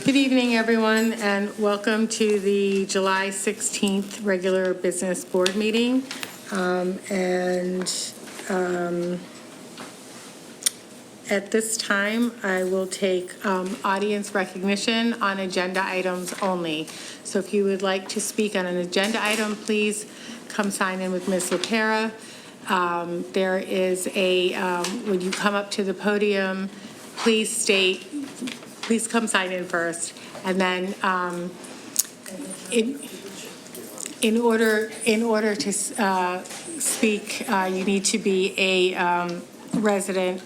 Good evening, everyone, and welcome to the July 16th regular business board meeting. At this time, I will take audience recognition on agenda items only. So if you would like to speak on an agenda item, please come sign in with Ms. LaPera. There is when you come up to the podium, please come sign in first. And then in order to speak, you need to be a resident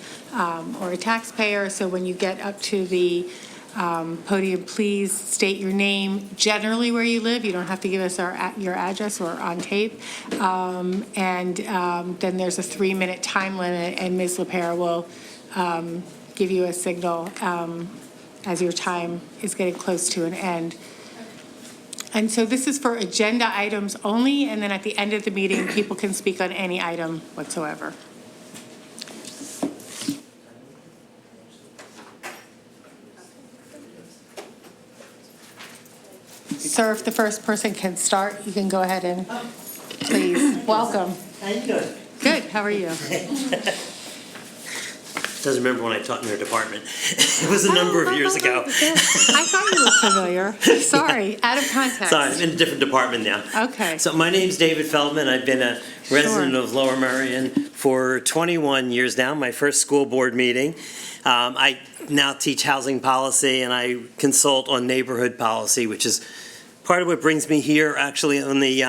or a taxpayer. So when you get up to the podium, please state your name, generally where you live. You don't have to give us your address or on tape. Then there's a 3-minute time limit, and Ms. LaPera will give you a signal as your time is getting close to an end. And so this is for agenda items only, and then at the end of the meeting, people can speak on any item whatsoever. Sir, if the first person can start, you can go ahead and please. Welcome. How you doing? Good, how are you? Doesn't remember when I taught in your department. It was a number of years ago. I thought you looked familiar. Sorry, out of context. Sorry, I'm in a different department now. Okay. So my name's David Feldman. I've been a resident of Lower Merion for 21 years now, my first school board meeting. I now teach housing policy, and I consult on neighborhood policy, which is part of what brings me here, actually, on the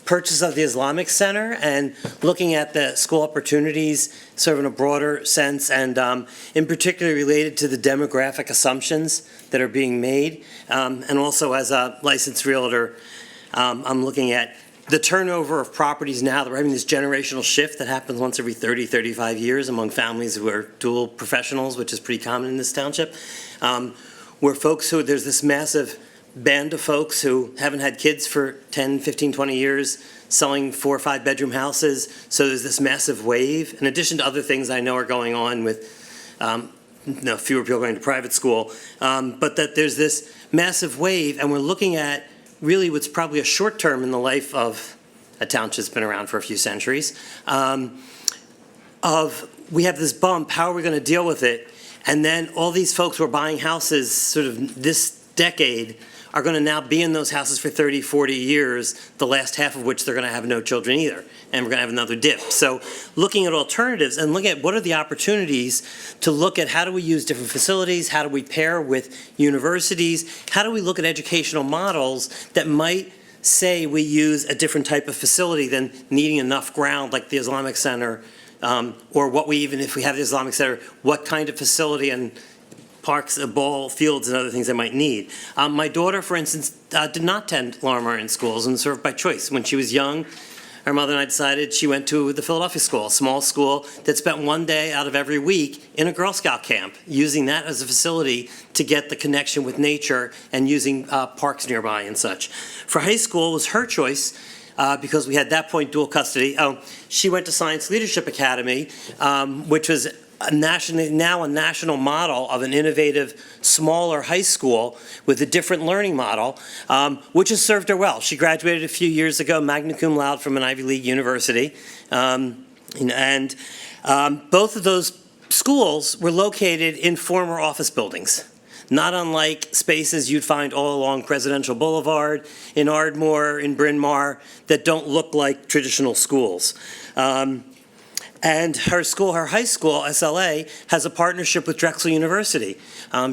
purchase of the Islamic Center and looking at the school opportunities sort of in a broader sense, and in particular related to the demographic assumptions that are being made. And also as a licensed realtor, I'm looking at the turnover of properties now. They're having this generational shift that happens once every 30, 35 years among families who are dual professionals, which is pretty common in this township, where there's this massive band of folks who haven't had kids for 10, 15, 20 years, selling 4 or 5 bedroom houses. So there's this massive wave, in addition to other things I know are going on with fewer people going to private school, but that there's this massive wave, and we're looking at really what's probably a short term in the life of a township that's been around for a few centuries, we have this bump, how are we going to deal with it? And then all these folks who are buying houses sort of this decade are going to now be in those houses for 30, 40 years, the last half of which they're going to have no children either, and we're going to have another dip. So looking at alternatives and looking at what are the opportunities to look at how do we use different facilities, how do we pair with universities, how do we look at educational models that might say we use a different type of facility than needing enough ground like the Islamic Center, or what we even, if we have the Islamic Center, what kind of facility and parks, ball fields, and other things I might need. My daughter, for instance, did not attend Lower Merion schools and served by choice. When she was young, her mother and I decided she went to the Philadelphia School, a small school that spent one day out of every week in a Girl Scout camp, using that as a facility to get the connection with nature and using parks nearby and such. For high school, it was her choice, because we had at that point dual custody. She went to Science Leadership Academy, which was now a national model of an innovative, smaller high school with a different learning model, which has served her well. She graduated a few years ago, magna cum laude from an Ivy League university. And both of those schools were located in former office buildings, not unlike spaces you'd find all along Presidential Boulevard, in Ardmore, in Bryn Mawr, that don't look like traditional schools. And her high school, SLA, has a partnership with Drexel University.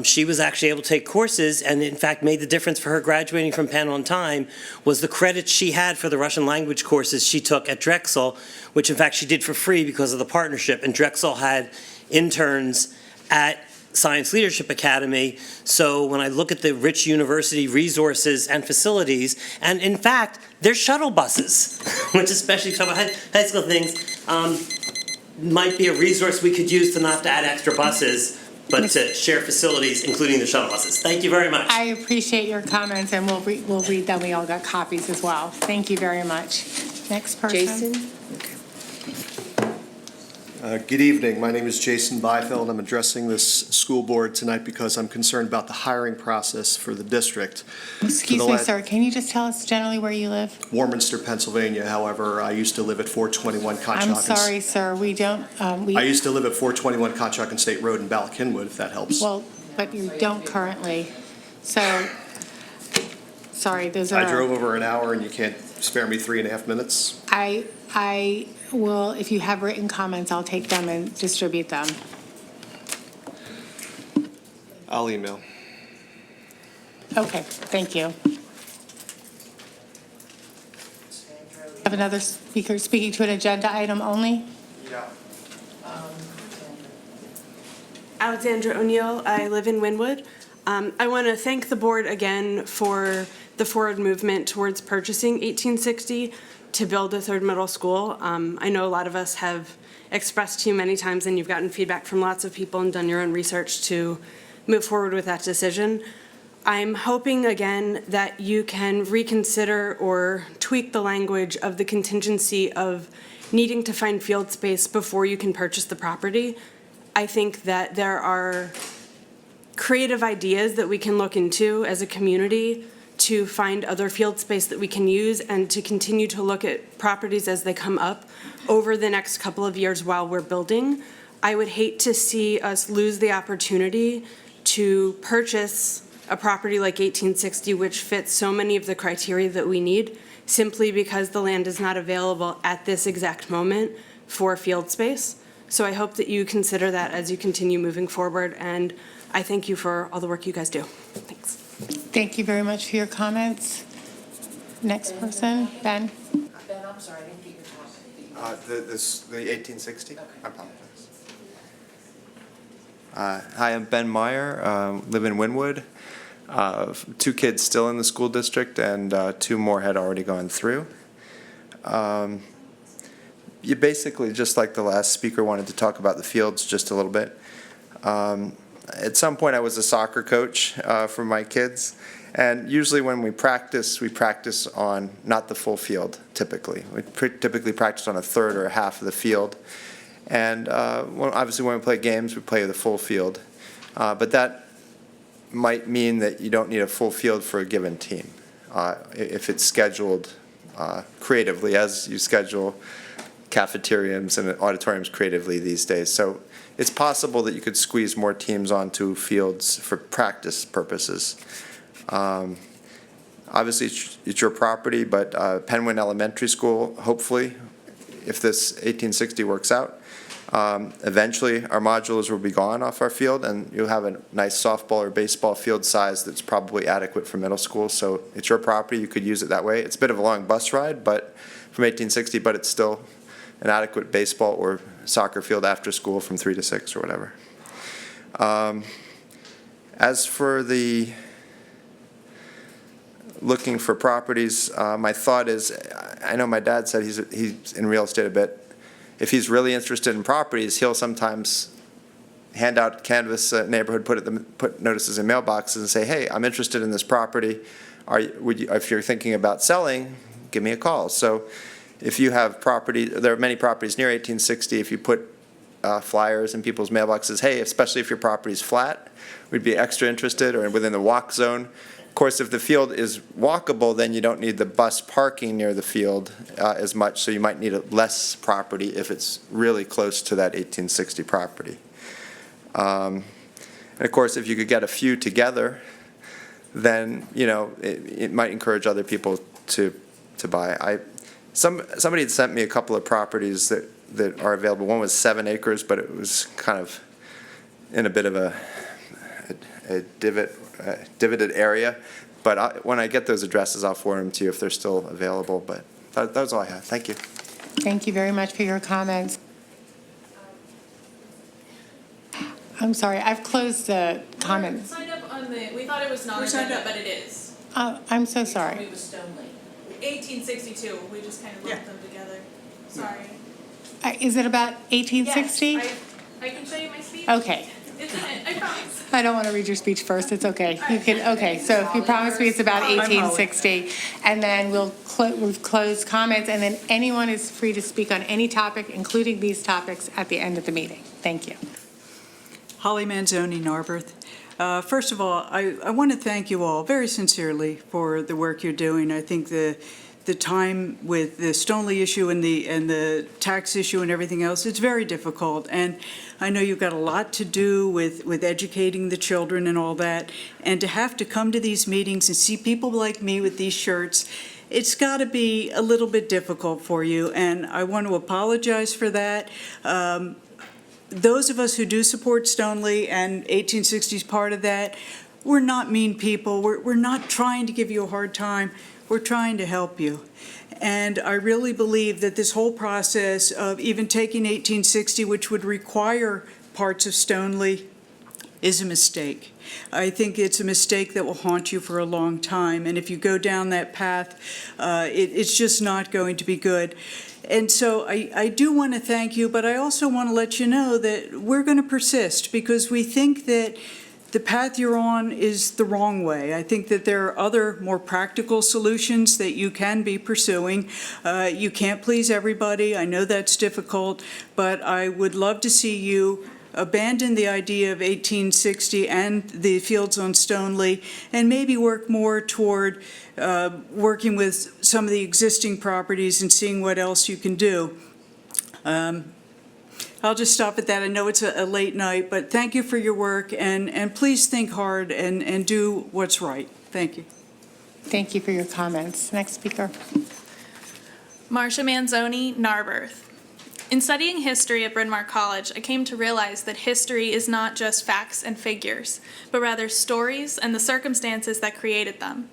She was actually able to take courses, and in fact made the difference for her graduating from Penn on time was the credits she had for the Russian language courses she took at Drexel, which in fact she did for free because of the partnership. And Drexel had interns at Science Leadership Academy. So when I look at the rich university resources and facilities, and in fact, there's shuttle buses, which especially talk about high school things, might be a resource we could use to not have to add extra buses, but to share facilities, including the shuttle buses. Thank you very much. I appreciate your comments, and we'll read them. We all got copies as well. Thank you very much. Next person. Jason? Good evening. My name is Jason Byfeld. I'm addressing this school board tonight because I'm concerned about the hiring process for the district. Excuse me, sir, can you just tell us generally where you live? Warminster, Pennsylvania. However, I used to live at 421 Conshohocken. I'm sorry, sir, we don't, I used to live at 421 Conshohocken State Road in Ballackinwood, if that helps. well, but you don't currently. So, sorry, those are. I drove over an hour and you can't spare me 3.5 minutes? I will, if you have written comments, I'll take them and distribute them. I'll email. Okay, thank you. Have another speaker speaking to an agenda item only? Yeah. Alexandra O'Neill, I live in Wynwood. I want to thank the board again for the forward movement towards purchasing 1860 to build a third middle school. I know a lot of us have expressed to you many times, and you've gotten feedback from lots of people and done your own research to move forward with that decision. I'm hoping again that you can reconsider or tweak the language of the contingency of needing to find field space before you can purchase the property. I think that there are creative ideas that we can look into as a community to find other field space that we can use and to continue to look at properties as they come up over the next couple of years while we're building. I would hate to see us lose the opportunity to purchase a property like 1860, which fits so many of the criteria that we need, simply because the land is not available at this exact moment for field space. So I hope that you consider that as you continue moving forward, and I thank you for all the work you guys do. Thanks. Thank you very much for your comments. Next person, Ben. Ben, I'm sorry, I didn't get your comment. The 1860? I apologize. Hi, I'm Ben Meyer, live in Wynwood. 2 kids still in the school district, and 2 more had already gone through. You basically, just like the last speaker, wanted to talk about the fields just a little bit. At some point, I was a soccer coach for my kids, and usually when we practice on not the full field, typically. We typically practice on a third or a half of the field. And obviously when we play games, we play the full field. But that might mean that you don't need a full field for a given team if it's scheduled creatively, as you schedule cafeteriums and auditoriums creatively these days. So it's possible that you could squeeze more teams onto fields for practice purposes. Obviously, it's your property, but Penwyn Elementary School, hopefully, if this 1860 works out, eventually our modulars will be gone off our field, and you'll have a nice softball or baseball field size that's probably adequate for middle school. So it's your property. You could use it that way. It's a bit of a long bus ride, but from 1860, but it's still an adequate baseball or soccer field after school from 3 to 6 or whatever. As for the looking for properties, my thought is, I know my dad said he's in real estate a bit. If he's really interested in properties, he'll sometimes hand out canvas neighborhood, put notices in mailboxes and say, hey, I'm interested in this property. If you're thinking about selling, give me a call. So if you have property, there are many properties near 1860, if you put flyers in people's mailboxes, hey, especially if your property's flat, we'd be extra interested, or within the walk zone. Of course, if the field is walkable, then you don't need the bus parking near the field as much, so you might need less property if it's really close to that 1860 property. And of course, if you could get a few together, then it might encourage other people to buy. Somebody had sent me a couple of properties that are available. One was 7 acres, but it was kind of in a bit of a divoted area. But when I get those addresses, I'll forward them to you if they're still available. But that's all I have. Thank you. Thank you very much for your comments. I'm sorry, I've closed the comments. Signed up on the, we thought it was non-agenda, but it is. I'm so sorry. It was Stoneley. 1862, we just kind of lumped them together. Sorry. Is it about 1860? Yes, I can show you my speech. Okay. It's in it, I promise. I don't want to read your speech first, it's okay. You can, okay, so if you promise me it's about 1860, and then we'll close comments, and then anyone is free to speak on any topic, including these topics, at the end of the meeting. Thank you. Holly Manzoni, Narberth. First of all, I want to thank you all very sincerely for the work you're doing. I think the time with the Stoneleigh issue and the tax issue and everything else, it's very difficult. And I know you've got a lot to do with educating the children and all that. And to have to come to these meetings and see people like me with these shirts, it's got to be a little bit difficult for you. And I want to apologize for that. Those of us who do support Stoneleigh, and 1860 is part of that, we're not mean people. We're not trying to give you a hard time. We're trying to help you. And I really believe that this whole process of even taking 1860, which would require parts of Stoneleigh, is a mistake. I think it's a mistake that will haunt you for a long time. And if you go down that path, it's just not going to be good. And so I do want to thank you, but I also want to let you know that we're going to persist because we think that the path you're on is the wrong way. I think that there are other more practical solutions that you can be pursuing. You can't please everybody. I know that's difficult, but I would love to see you abandon the idea of 1860 and the fields on Stoneleigh and maybe work more toward working with some of the existing properties and seeing what else you can do. I'll just stop at that. I know it's a late night, but thank you for your work, and please think hard and do what's right. Thank you. Thank you for your comments. Next speaker. Marcia Manzoni, Narberth. In studying history at Bryn Mawr College, I came to realize that history is not just facts and figures, but rather stories and the circumstances that created them.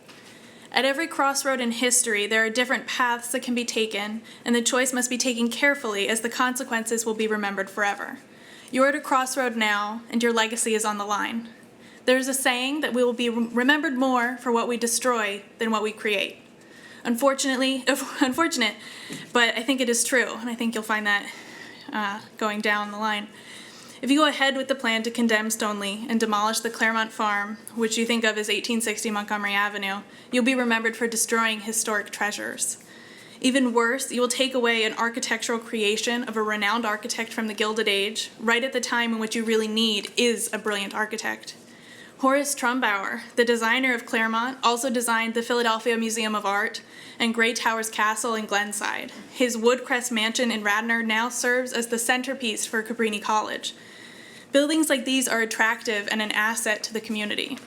At every crossroad in history, there are different paths that can be taken, and the choice must be taken carefully as the consequences will be remembered forever. You are at a crossroad now, and your legacy is on the line. There is a saying that we will be remembered more for what we destroy than what we create. Unfortunate, but I think it is true, and I think you'll find that going down the line. If you go ahead with the plan to condemn Stoneleigh and demolish the Claremont Farm, which you think of as 1860 Montgomery Avenue, you'll be remembered for destroying historic treasures. Even worse, you will take away an architectural creation of a renowned architect from the Gilded Age, right at the time in which you really need is a brilliant architect. Horace Trumbauer, the designer of Claremont, also designed the Philadelphia Museum of Art and Grey Towers Castle in Glenside. His Woodcrest Mansion in Radnor now serves as the centerpiece for Cabrini College. Buildings like these are attractive and an asset to the community.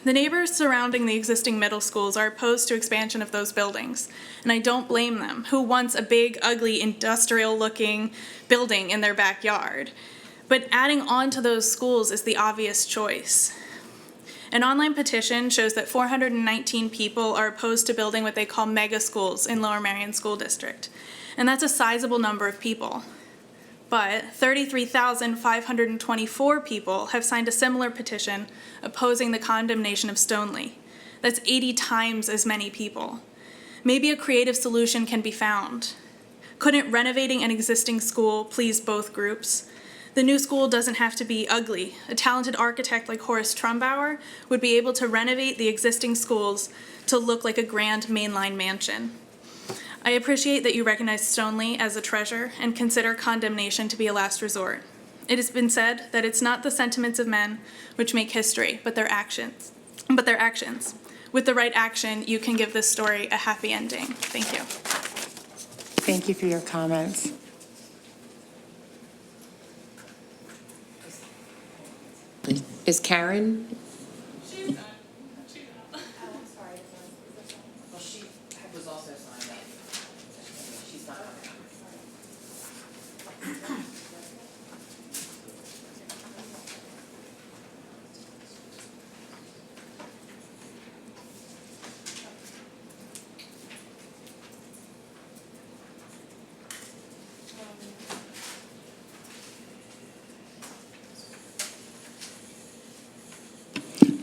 The neighbors surrounding the existing middle schools are opposed to expansion of those buildings, and I don't blame them. Who wants a big, ugly, industrial-looking building in their backyard? But adding on to those schools is the obvious choice. An online petition shows that 419 people are opposed to building what they call mega schools in Lower Merion School District, and that's a sizable number of people. But 33,524 people have signed a similar petition opposing the condemnation of Stoneleigh. That's 80 times as many people. Maybe a creative solution can be found. Couldn't renovating an existing school please both groups? The new school doesn't have to be ugly. A talented architect like Horace Trumbauer would be able to renovate the existing schools to look like a grand mainline mansion. I appreciate that you recognize Stoneleigh as a treasure and consider condemnation to be a last resort. It has been said that it's not the sentiments of men which make history, but their actions. With the right action, you can give this story a happy ending. Thank you. Thank you for your comments. Is Karen?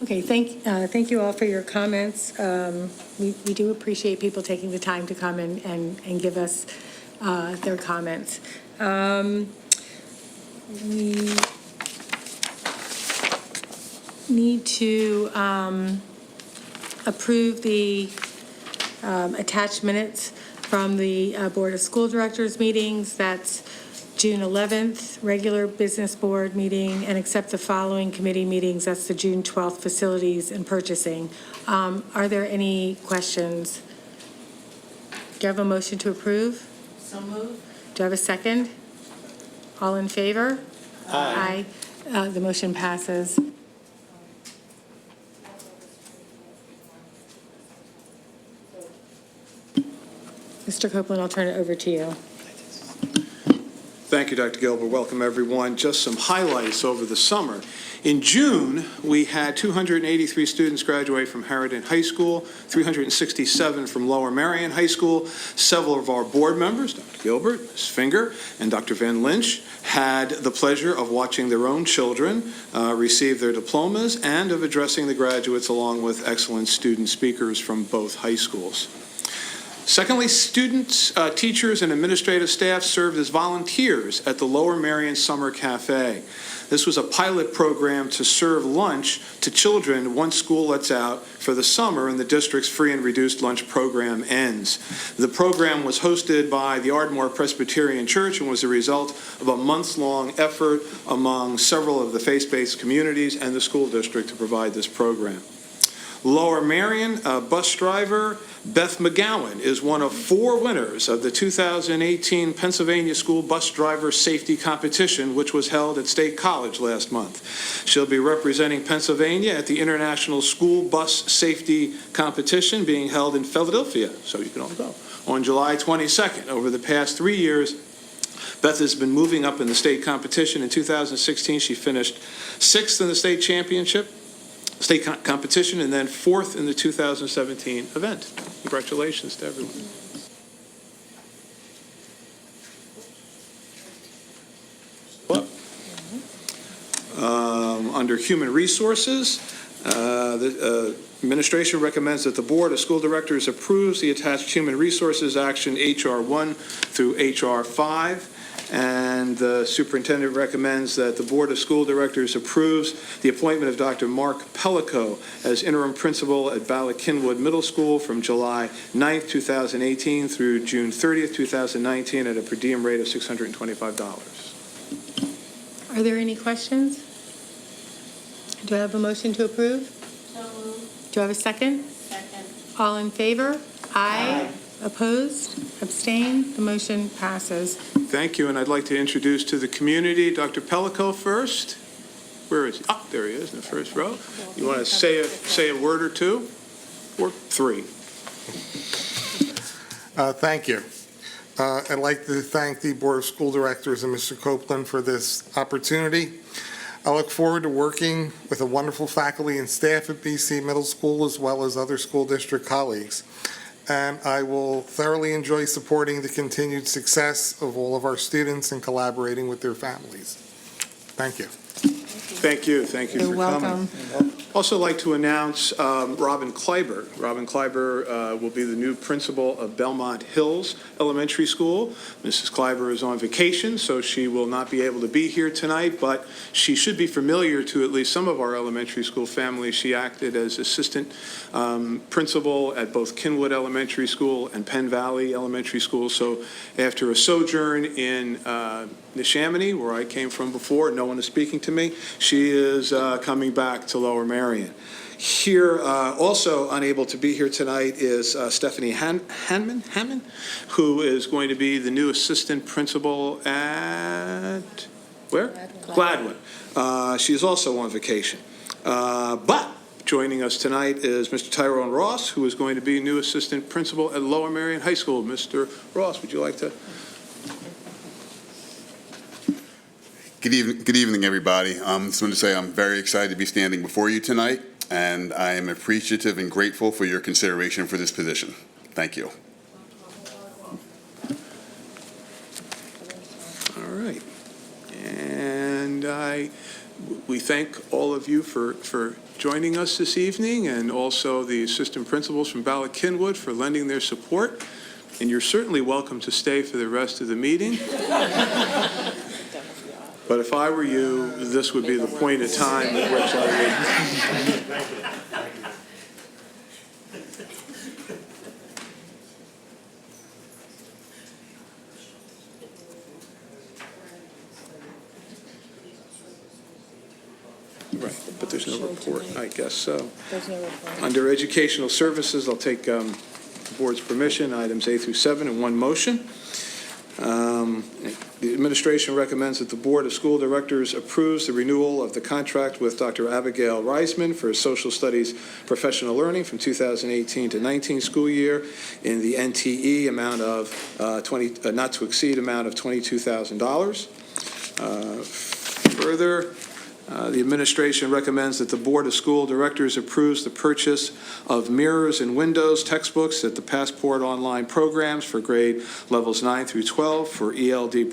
Okay, thank you all for your comments. We do appreciate people taking the time to come and give us their comments. need to approve the attached minutes from the Board of School Directors meetings. That's June 11th, regular business board meeting, and accept the following committee meetings. That's the June 12th, facilities and purchasing. Are there any questions? Do you have a motion to approve? So moved. Do I have a second? All in favor? Aye. The motion passes. Mr. Copeland, I'll turn it over to you. Thank you, Dr. Gilbert. Welcome, everyone. Just some highlights over the summer. In June, we had 283 students graduate from Harridan High School, 367 from Lower Merion High School. Several of our board members, Dr. Gilbert, Ms. Finger, and Dr. Van Lynch, had the pleasure of watching their own children receive their diplomas and of addressing the graduates along with excellent student speakers from both high schools. Secondly, students, teachers, and administrative staff served as volunteers at the Lower Merion Summer Cafe. This was a pilot program to serve lunch to children once school lets out for the summer and the district's free and reduced lunch program ends. The program was hosted by the Ardmore Presbyterian Church and was a result of a months-long effort among several of the faith-based communities and the school district to provide this program. Lower Merion bus driver Beth McGowan is one of 4 winners of the 2018 Pennsylvania School Bus Driver Safety Competition, which was held at State College last month. She'll be representing Pennsylvania at the International School Bus Safety Competition being held in Philadelphia, so you can all go, on July 22nd. Over the past 3 years, Beth has been moving up in the state competition. In 2016, she finished 6th in the state championship, state competition, and then 4th in the 2017 event. Congratulations to everyone. Under Human Resources, the administration recommends that the Board of School Directors approves the attached Human Resources Action HR 1 through HR 5. And the superintendent recommends that the Board of School Directors approves the appointment of Dr. Mark Pellico as interim principal at Bala-Cynwyd Middle School from July 9th, 2018 through June 30th, 2019 at a per diem rate of $625. Are there any questions? Do I have a motion to approve? So moved. Do I have a second? Second. All in favor? Aye. Opposed? Abstained? The motion passes. Thank you, and I'd like to introduce to the community Dr. Pellico first. Where is he? Oh, there he is in the first row. You want to say a word or two? Or 3? Thank you. I'd like to thank the Board of School Directors and Mr. Copeland for this opportunity. I look forward to working with a wonderful faculty and staff at BC Middle School as well as other school district colleagues. And I will thoroughly enjoy supporting the continued success of all of our students and collaborating with their families. Thank you. Thank you. Thank you You're for coming. welcome. Also like to announce Robin Kleiber. Robin Kleiber will be the new principal of Belmont Hills Elementary School. Mrs. Kleiber is on vacation, so she will not be able to be here tonight, but she should be familiar to at least some of our elementary school families. She acted as assistant principal at both Cynwyd Elementary School and Penn Valley Elementary School. So after a sojourn in Neshaminy, where I came from before, no one is speaking to me, she is coming back to Lower Merion. Here, also unable to be here tonight is Stephanie Hanman, who is going to be the new assistant principal at, where? Gladwin. She is also on vacation. But joining us tonight is Mr. Tyrone Ross, who is going to be new assistant principal at Lower Merion High School. Mr. Ross, would you like to? Good evening, everybody. I just want to say I'm very excited to be standing before you tonight, and I am appreciative and grateful for your consideration for this position. Thank you. All right. And we thank all of you for joining us this evening, and also the assistant principals from Bala-Cynwyd for lending their support. And you're certainly welcome to stay for the rest of the meeting. But if I were you, this would be the point of time at which I would. Right, but there's no report, I guess so. There's no report. Under Educational Services, I'll take the board's permission, items A through 7 in one motion. The administration recommends that the Board of School Directors approves the renewal of the contract with Dr. Abigail Reisman for Social Studies Professional Learning from 2018 to 19 school year in the NTE amount of not to exceed amount of $22,000. Further, the administration recommends that the Board of School Directors approves the purchase of mirrors and windows textbooks at the Passport online programs for grade levels 9 through 12 for the ELD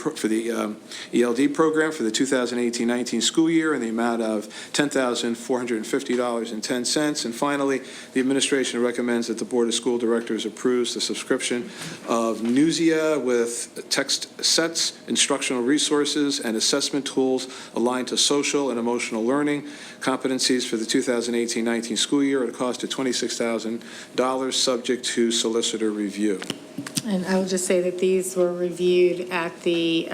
program for the 2018-19 school year in the amount of $10,450.10. And finally, the administration recommends that the Board of School Directors approves the subscription of Newsia with text sets, instructional resources, and assessment tools aligned to social and emotional learning competencies for the 2018-19 school year at a cost of $26,000, subject to solicitor review. And I will just say that these were reviewed at the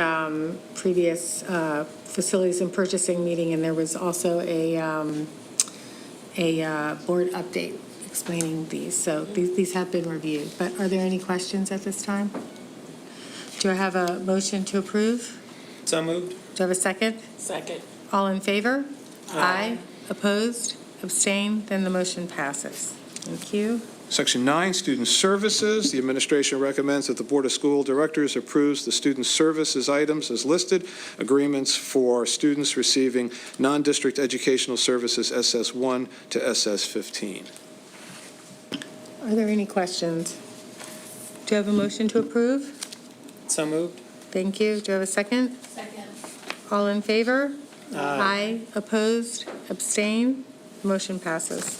previous facilities and purchasing meeting, and there was also a board update explaining these. So these have been reviewed. But are there any questions at this time? Do I have a motion to approve? So moved. Do I have a second? Second. All in favor? Aye. Opposed? Abstained? Then the motion passes. Thank you. Section 9, Student Services. The administration recommends that the Board of School Directors approves the student services items as listed, agreements for students receiving non-district educational services SS1 to SS15. Are there any questions? Do you have a motion to approve? So moved. Thank you. Do you have a second? Second. All in favor? Aye. Opposed? Abstain? Motion passes.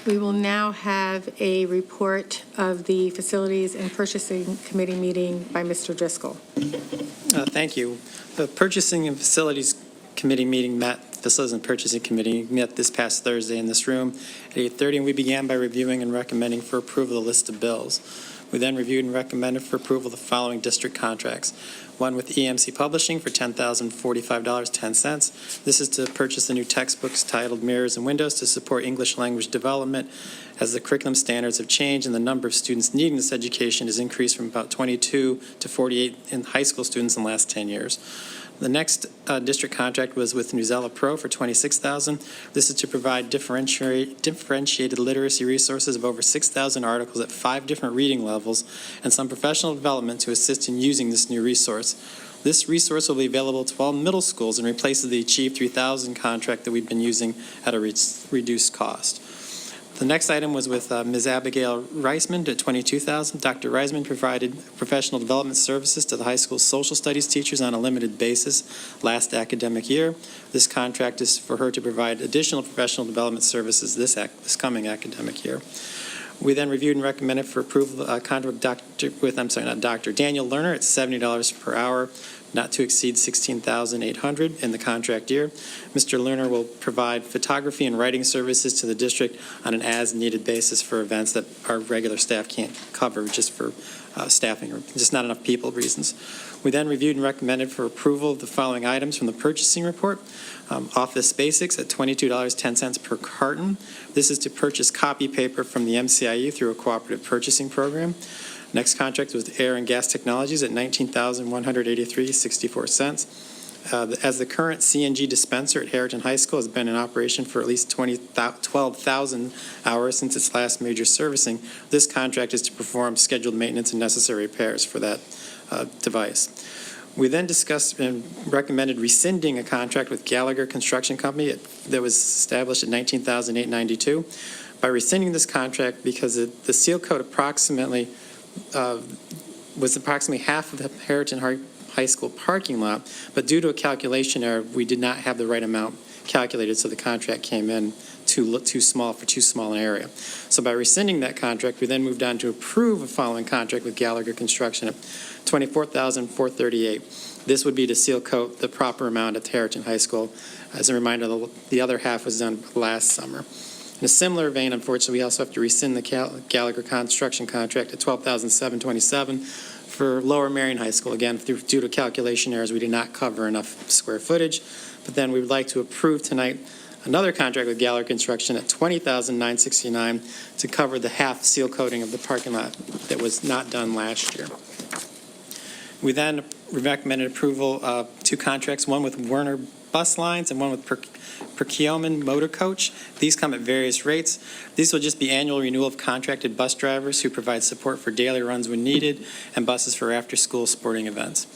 We will now have a report of the Facilities and Purchasing Committee meeting by Mr. Driscoll. Thank you. The Purchasing and Facilities Committee meeting Facilities and Purchasing Committee met this past Thursday in this room at 8:30, and we began by reviewing and recommending for approval the list of bills. We then reviewed and recommended for approval the following district contracts. One with EMC Publishing for $10,045.10. This is to purchase the new textbooks titled Mirrors and Windows to support English language development as the curriculum standards have changed and the number of students needing this education has increased from about 22 to 48 in high school students in the last 10 years. The next district contract was with Newsella Pro for $26,000. This is to provide differentiated literacy resources of over 6,000 articles at 5 different reading levels and some professional development to assist in using this new resource. This resource will be available to all middle schools and replaces the Achieve 3000 contract that we've been using at a reduced cost. The next item was with Ms. Abigail Reisman at $22,000. Dr. Reisman provided professional development services to the high school social studies teachers on a limited basis last academic year. This contract is for her to provide additional professional development services this coming academic year. We then reviewed and recommended for approval a contract with Dr. Daniel Lerner at $70 per hour, not to exceed $16,800 in the contract year. Mr. Lerner will provide photography and writing services to the district on an as-needed basis for events that our regular staff can't cover just for staffing or just not enough people reasons. We then reviewed and recommended for approval of the following items from the purchasing report. Office Basics at $22.10 per carton. This is to purchase copy paper from the MCIU through a cooperative purchasing program. Next contract was with Air and Gas Technologies at $19,183.64. As the current CNG dispenser at Harriton High School has been in operation for at least 12,000 hours since its last major servicing, this contract is to perform scheduled maintenance and necessary repairs for that device. We then discussed and recommended rescinding a contract with Gallagher Construction Company that was established at $19,892. By rescinding this contract, because the seal coat was approximately half of the Harriton High School parking lot, but due to a calculation error, we did not have the right amount calculated, so the contract came in too small for too small an area. So by rescinding that contract, we then moved on to approve a following contract with Gallagher Construction at $24,438. This would be to seal coat the proper amount at Harrington High School. As a reminder, the other half was done last summer. In a similar vein, unfortunately, we also have to rescind the Gallagher Construction contract at $12,727 for Lower Marion High School. Again, due to calculation errors, we did not cover enough square footage. But then we would like to approve tonight another contract with Gallagher Construction at $20,969 to cover the half seal coating of the parking lot that was not done last year. We then recommended approval of two contracts, one with Werner Bus Lines and one with Perkiomen Motor Coach. These come at various rates. These will just be annual renewal of contracted bus drivers who provide support for daily runs when needed and buses for after-school sporting events,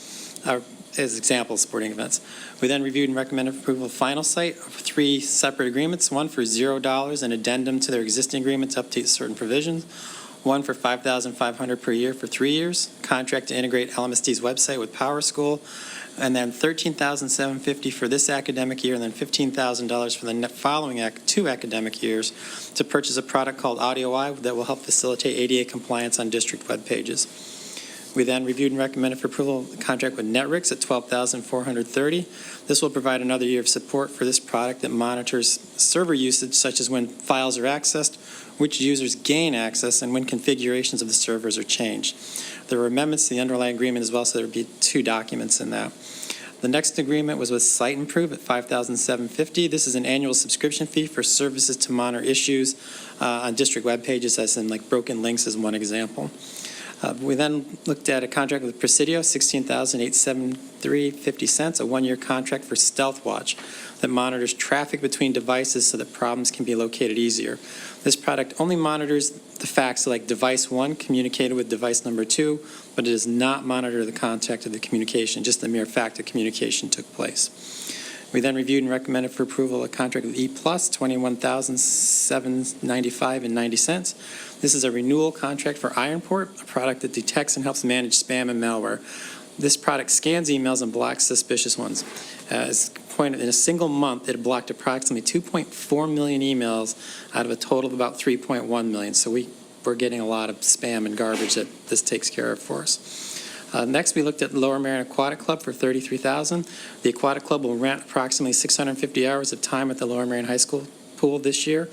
as example sporting events. We then reviewed and recommended approval of final site of three separate agreements, one for $0, an addendum to their existing agreement to update certain provisions, one for $5,500 per year for 3 years, contract to integrate Lmsb's website with Power School, and then $13,750 for this academic year, and then $15,000 for the following two academic years to purchase a product called AudioEye that will help facilitate ADA compliance on district web pages. We then reviewed and recommended for approval a contract with Netrix at $12,430. This will provide another year of support for this product that monitors server usage, such as when files are accessed, which users gain access, and when configurations of the servers are changed. There were amendments to the underlying agreement as well, so there would be two documents in that. The next agreement was with Site Improve at $5,750. This is an annual subscription fee for services to monitor issues on district web pages, as in like broken links is one example. We then looked at a contract with Presidio, $16,873.50, a one-year contract for Stealth Watch that monitors traffic between devices so that problems can be located easier. This product only monitors the facts like device 1 communicated with device number 2, but it does not monitor the content of the communication, just the mere fact that communication took place. We then reviewed and recommended for approval a contract with ePlus, $21,795.90. This is a renewal contract for Ironport, a product that detects and helps manage spam and malware. This product scans emails and blocks suspicious ones. As pointed, in a single month, it blocked approximately 2.4 million emails out of a total of about 3.1 million. So we're getting a lot of spam and garbage that this takes care of for us. Next, we looked at Lower Marion Aquatic Club for $33,000. The Aquatic Club will rent approximately 650 hours of time at the Lower Marion High School pool this year.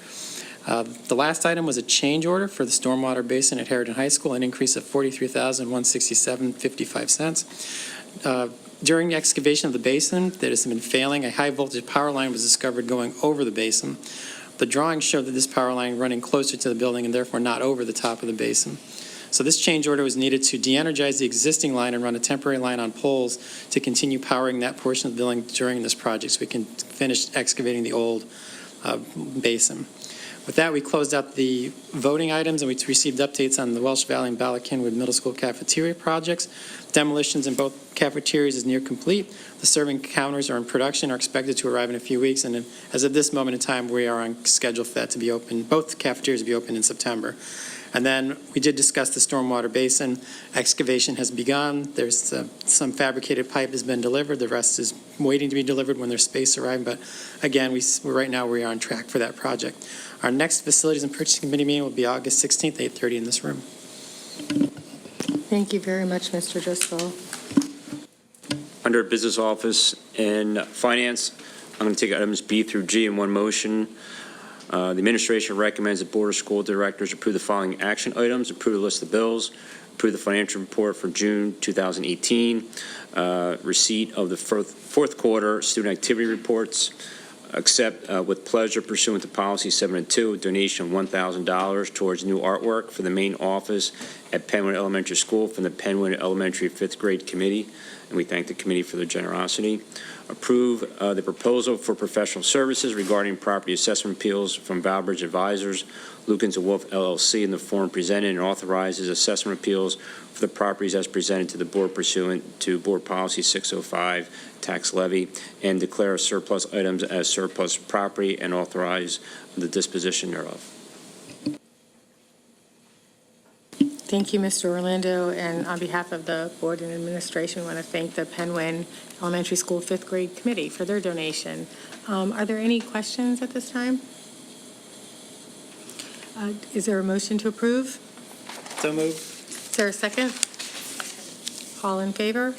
The last item was a change order for the stormwater basin at Harrington High School, an increase of $43,167.55. During the excavation of the basin that has been failing, a high-voltage power line was discovered going over the basin. The drawings showed that this power line running closer to the building and therefore not over the top of the basin. So this change order was needed to de-energize the existing line and run a temporary line on poles to continue powering that portion of the building during this project so we can finish excavating the old basin. With that, we closed out the voting items, and we received updates on the Welsh Valley and Bala-Cynwyd Middle School cafeteria projects. Demolitions in both cafeterias is near complete. The serving counters are in production, are expected to arrive in a few weeks, and as of this moment in time, we are on schedule for that to be open, both cafeterias to be open in September. And then we did discuss the stormwater basin. Excavation has begun. There's some fabricated pipe has been delivered. The rest is waiting to be delivered when there's space arrives. But again, right now we are on track for that project. Our next Facilities and Purchasing Committee meeting will be August 16th, 8:30 in this room. Thank you very much, Mr. Driscoll. Under Business Office and Finance, I'm going to take items B through G in one motion. The administration recommends the Board of School Directors approve the following action items: approve the list of bills, approve the financial report for June 2018, receipt of the fourth quarter student activity reports, accept with pleasure pursuant to Policy 702 a donation of $1,000 towards new artwork for the main office at Penwood Elementary School from the Penwood Elementary 5th Grade Committee, and we thank the committee for their generosity. Approve the proposal for professional services regarding property assessment appeals from Valbridge Advisors, Lukens & Wolf LLC in the form presented, and authorizes assessment appeals for the properties as presented to the board pursuant to Board Policy 605, tax levy, and declare surplus items as surplus property and authorize the disposition thereof. Thank you, Mr. Orlando, and on behalf of the board and administration, I want to thank the Penwyn Elementary School 5th Grade Committee for their donation. Are there any questions at this time? Is there a motion to approve? So moved. Is there a second? All in favor?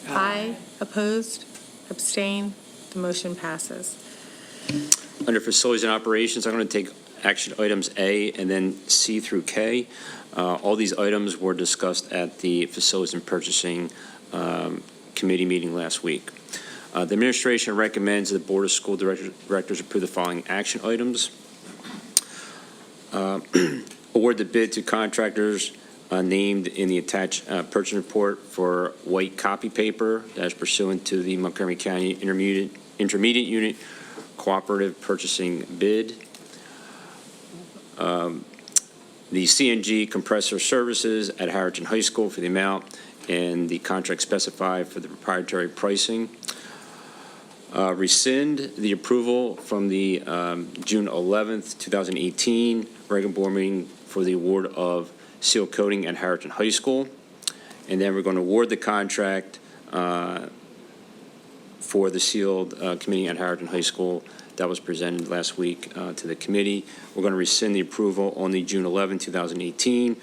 Aye. Opposed? Abstain? The motion passes. Under Facilities and Operations, I'm going to take action items A and then C through K. All these items were discussed at the Facilities and Purchasing Committee meeting last week. The administration recommends the Board of School Directors approve the following action items. Award the bid to contractors named in the attached purchase report for white copy paper that is pursuant to the Montgomery County Intermediate Unit Cooperative Purchasing Bid. The CNG compressor services at Harrington High School for the amount and the contract specified for the proprietary pricing. Rescind the approval from the June 11th, 2018 regular board meeting for the award of seal coating at Harrington High School. And then we're going to award the contract for the sealed committee at Harrington High School that was presented last week to the committee. We're going to rescind the approval on the June 11, 2018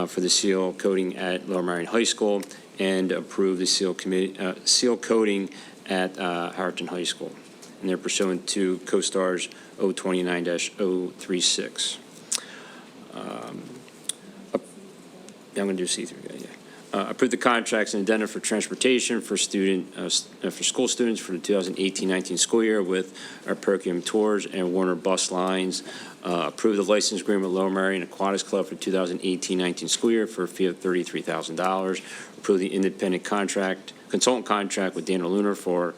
for the seal coating at Lower Marion High School and approve the seal coating at Harrington High School. And they're pursuant to CoStar's 029-036. I'm going to do C through. Yeah. Approve the contracts and addenda for transportation for school students for the 2018-19 school year with our Perkium Tours and Warner Bus Lines. Approve the license agreement with Lower Marion Aquatics Club for 2018-19 school year for a fee of $33,000. Approve the independent consultant contract with Daniel Lunar for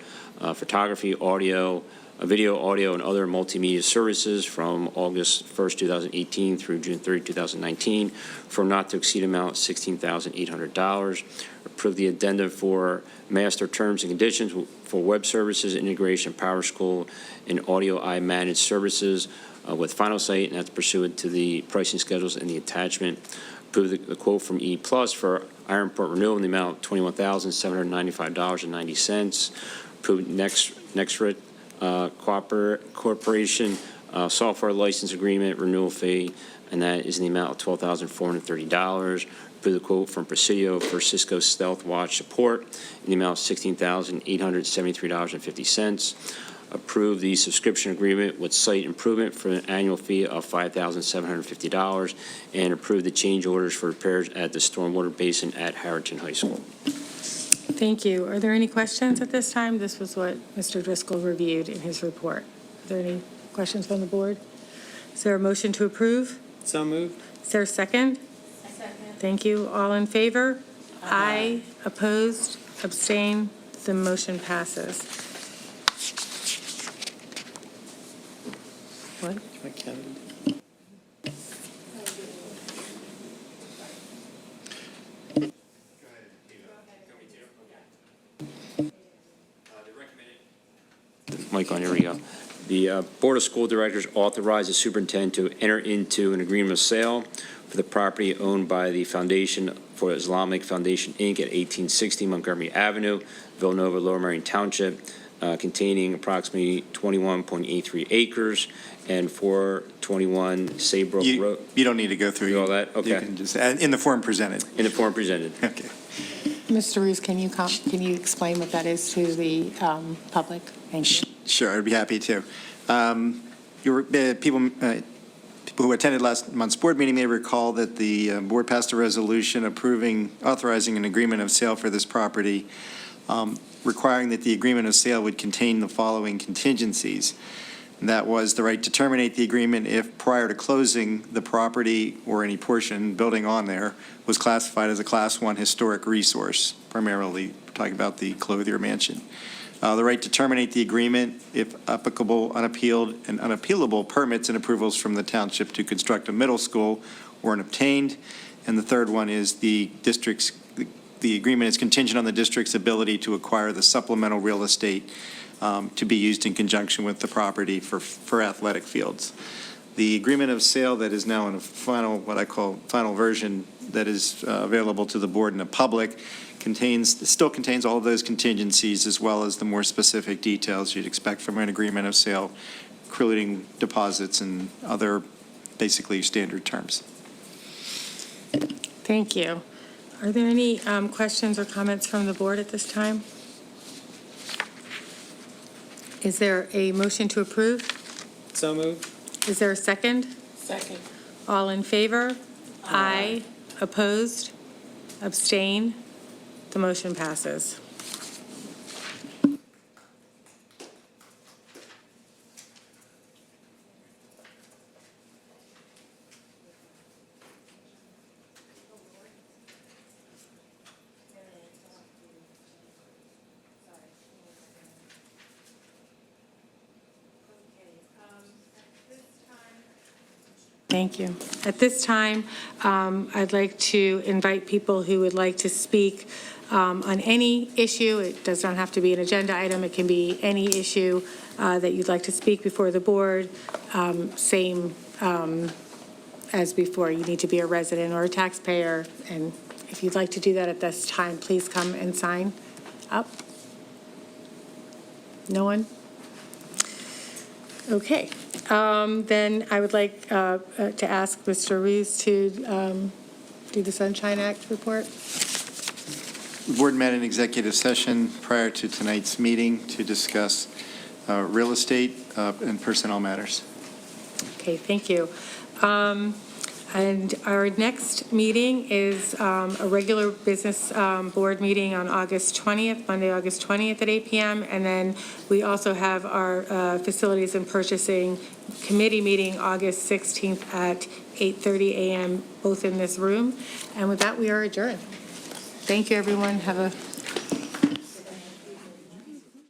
photography, audio, video, audio, and other multimedia services from August 1st, 2018 through June 30, 2019 for not to exceed amount of $16,800. Approve the addenda for master terms and conditions for web services, integration, PowerSchool, and audio managed services with Final Site, and that's pursuant to the pricing schedules in the attachment. Approve the quote from E Plus for Ironport Renewal in the amount of $21,795.90. Approve Nextrit Corporation software license agreement renewal fee, and that is in the amount of $12,430. Approve the quote from Presidio for Cisco Stealth Watch support in the amount of $16,873.50. Approve the subscription agreement with Site Improvement for an annual fee of $5,750, and approve the change orders for repairs at the stormwater basin at Harrington High School. Thank you. Are there any questions at this time? This was what Mr. Driscoll reviewed in his report. Are there any questions from the board? Is there a motion to approve? So moved. Is there a second? Second. Thank you. All in favor? Aye. Opposed? Abstain? The motion passes. What? I can't. Mike on, here we go. The Board of School Directors authorized the superintendent to enter into an agreement of sale for the property owned by the Foundation for Islamic Foundation, Inc. at 1860 Montgomery Avenue, Villanova, Lower Marion Township, containing approximately 21.83 acres and 421 Saybrook Road. You don't need to go through. All that? Okay. You can just, in the form presented. In the form presented. Okay. Mr. Roos, can you explain what that is to the public? Thank you. Sure, I'd be happy to. People who attended last month's board meeting may recall that the board passed a resolution authorizing an agreement of sale for this property, requiring that the agreement of sale would contain the following contingencies. And that was the right to terminate the agreement if prior to closing the property or any portion building on there was classified as a Class 1 historic resource, primarily talking about the Clothier Mansion. The right to terminate the agreement if applicable, unappealed, and unappealable permits and approvals from the township to construct a middle school weren't obtained. And the third one is the agreement is contingent on the district's ability to acquire the supplemental real estate to be used in conjunction with the property for athletic fields. The agreement of sale that is now in a what I call final version that is available to the board and the public still contains all of those contingencies as well as the more specific details you'd expect from an agreement of sale, including deposits and other basically standard terms. Thank you. Are there any questions or comments from the board at this time? Is there a motion to approve? So moved. Is there a second? Second. All in favor? Aye. Opposed? Abstain? The motion passes. Thank you. At this time, I'd like to invite people who would like to speak on any issue. It does not have to be an agenda item. It can be any issue that you'd like to speak before the board. Same as before. You need to be a resident or a taxpayer. And if you'd like to do that at this time, please come and sign up. No one? Okay. Then I would like to ask Mr. Rees to do the Sunshine Act report. The board met in executive session prior to tonight's meeting to discuss real estate and personnel matters. Okay, thank you. And our next meeting is a regular business board meeting on August 20th, Monday, August 20th at 8 p.m. And then we also have our Facilities and Purchasing Committee meeting August 16th at 8:30 a.m., both in this room. And with that, we are adjourned. Thank you, everyone. Have a